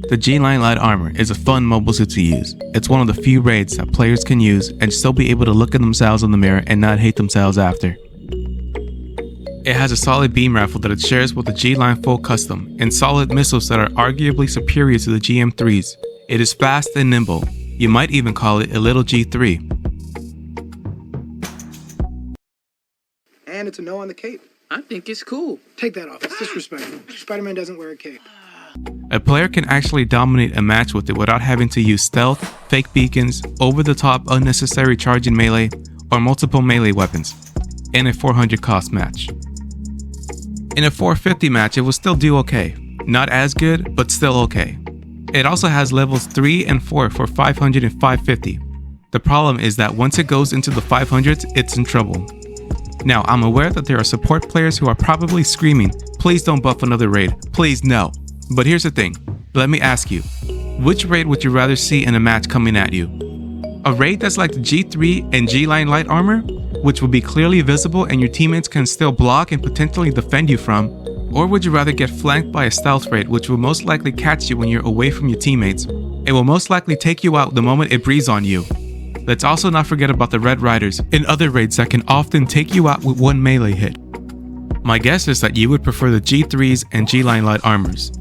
The G-Line Light Armor is a fun mobile suit to use. It's one of the few raids that players can use and still be able to look at themselves in the mirror and not hate themselves after. It has a solid beam rifle that it shares with the G-Line Full Custom and solid missiles that are arguably superior to the GM3s. It is fast and nimble. You might even call it a little G3. And it's a no on the cape. I think it's cool. Take that off. It's disrespectful. Spider-Man doesn't wear a cape. A player can actually dominate a match with it without having to use stealth, fake beacons, over-the-top unnecessary charging melee, or multiple melee weapons in a 400 cost match. In a 450 match, it will still do okay. Not as good, but still okay. It also has levels 3 and 4 for 500 and 550. The problem is that once it goes into the 500s, it's in trouble. Now, I'm aware that there are support players who are probably screaming, please don't buff another raid, please no. But here's the thing, let me ask you, which raid would you rather see in a match coming at you? A raid that's like the G3 and G-Line Light Armor, which will be clearly visible and your teammates can still block and potentially defend you from? Or would you rather get flanked by a stealth raid which will most likely catch you when you're away from your teammates? It will most likely take you out the moment it breathes on you. Let's also not forget about the Red Riders and other raids that can often take you out with one melee hit. My guess is that you would prefer the G3s and G-Line Light Armors.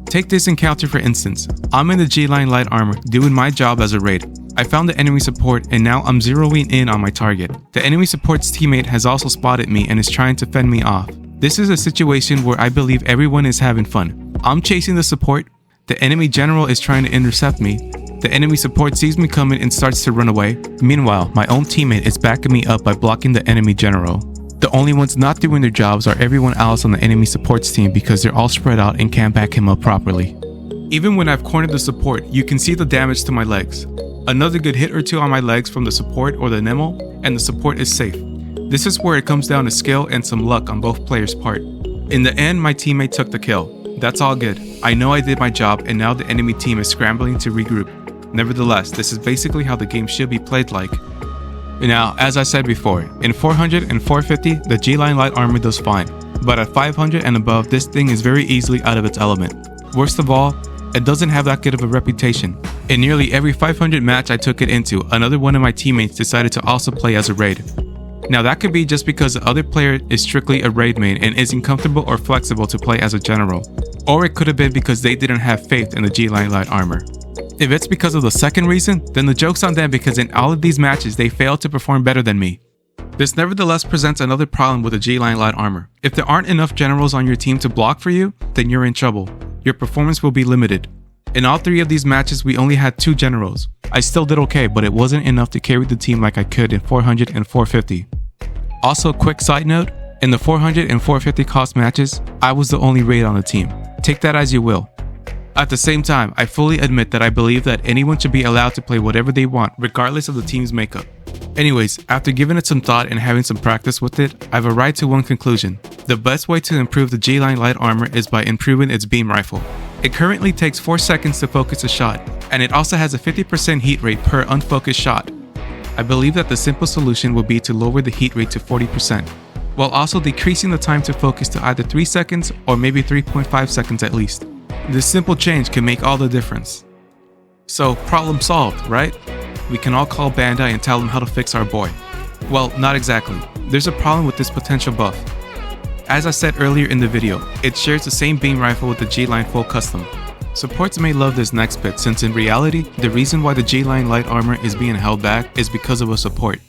Take this encounter for instance. I'm in the G-Line Light Armor doing my job as a raid. I found the enemy support and now I'm zeroing in on my target. The enemy support's teammate has also spotted me and is trying to fend me off. This is a situation where I believe everyone is having fun. I'm chasing the support, the enemy general is trying to intercept me, the enemy support sees me coming and starts to run away. Meanwhile, my own teammate is backing me up by blocking the enemy general. The only ones not doing their jobs are everyone else on the enemy support's team because they're all spread out and can't back him up properly. Even when I've cornered the support, you can see the damage to my legs. Another good hit or two on my legs from the support or the Nemo, and the support is safe. This is where it comes down to skill and some luck on both players' part. In the end, my teammate took the kill. That's all good. I know I did my job and now the enemy team is scrambling to regroup. Nevertheless, this is basically how the game should be played like. Now, as I said before, in 400 and 450, the G-Line Light Armor does fine. But at 500 and above, this thing is very easily out of its element. Worst of all, it doesn't have that good of a reputation. In nearly every 500 match I took it into, another one of my teammates decided to also play as a raid. Now that could be just because the other player is strictly a raid main and isn't comfortable or flexible to play as a general. Or it could have been because they didn't have faith in the G-Line Light Armor. If it's because of the second reason, then the joke's on them because in all of these matches they failed to perform better than me. This nevertheless presents another problem with the G-Line Light Armor. If there aren't enough generals on your team to block for you, then you're in trouble. Your performance will be limited. In all 3 of these matches, we only had 2 generals. I still did okay, but it wasn't enough to carry the team like I could in 400 and 450. Also, quick side note, in the 400 and 450 cost matches, I was the only raid on the team. Take that as you will. At the same time, I fully admit that I believe that anyone should be allowed to play whatever they want, regardless of the team's makeup. Anyways, after giving it some thought and having some practice with it, I've arrived to one conclusion. The best way to improve the G-Line Light Armor is by improving its beam rifle. It currently takes 4 seconds to focus a shot, and it also has a 50% heat rate per unfocused shot. I believe that the simple solution would be to lower the heat rate to 40%, while also decreasing the time to focus to either 3 seconds or maybe 3.5 seconds at least. This simple change can make all the difference. So, problem solved, right? We can all call Bandai and tell them how to fix our boy. Well, not exactly. There's a problem with this potential buff. As I said earlier in the video, it shares the same beam rifle with the G-Line Full Custom. Supports may love this next bit since in reality, the reason why the G-Line Light Armor is being held back is because of a support.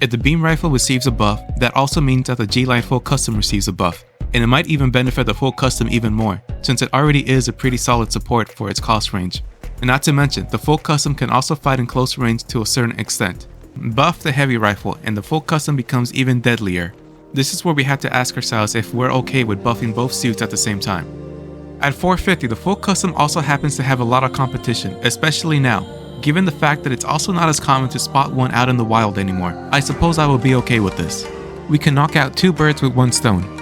If the beam rifle receives a buff, that also means that the G-Line Full Custom receives a buff. And it might even benefit the Full Custom even more, since it already is a pretty solid support for its cost range. And not to mention, the Full Custom can also fight in close range to a certain extent. Buff the Heavy Rifle and the Full Custom becomes even deadlier. This is where we have to ask ourselves if we're okay with buffing both suits at the same time. At 450, the Full Custom also happens to have a lot of competition, especially now, given the fact that it's also not as common to spot one out in the wild anymore. I suppose I will be okay with this. We can knock out 2 birds with 1 stone.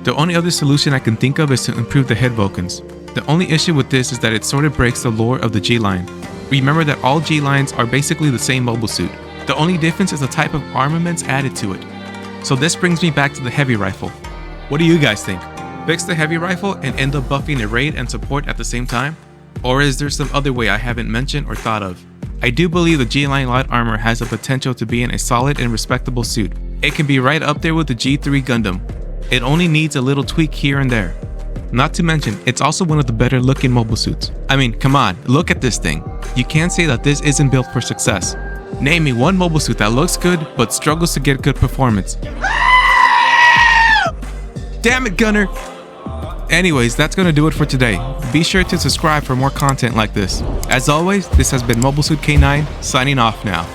The only other solution I can think of is to improve the head Vulcans. The only issue with this is that it sort of breaks the lore of the G-Line. Remember that all G-Lines are basically the same mobile suit. The only difference is the type of armaments added to it. So this brings me back to the Heavy Rifle. What do you guys think? Fix the Heavy Rifle and end up buffing a raid and support at the same time? Or is there some other way I haven't mentioned or thought of? I do believe the G-Line Light Armor has the potential to be in a solid and respectable suit. It can be right up there with the G3 Gundam. It only needs a little tweak here and there. Not to mention, it's also one of the better looking mobile suits. I mean, come on, look at this thing. You can't say that this isn't built for success. Name me one mobile suit that looks good but struggles to get good performance. Damn it, Gunner! Anyways, that's gonna do it for today. Be sure to subscribe for more content like this. As always, this has been Mobile Suit K9, signing off now.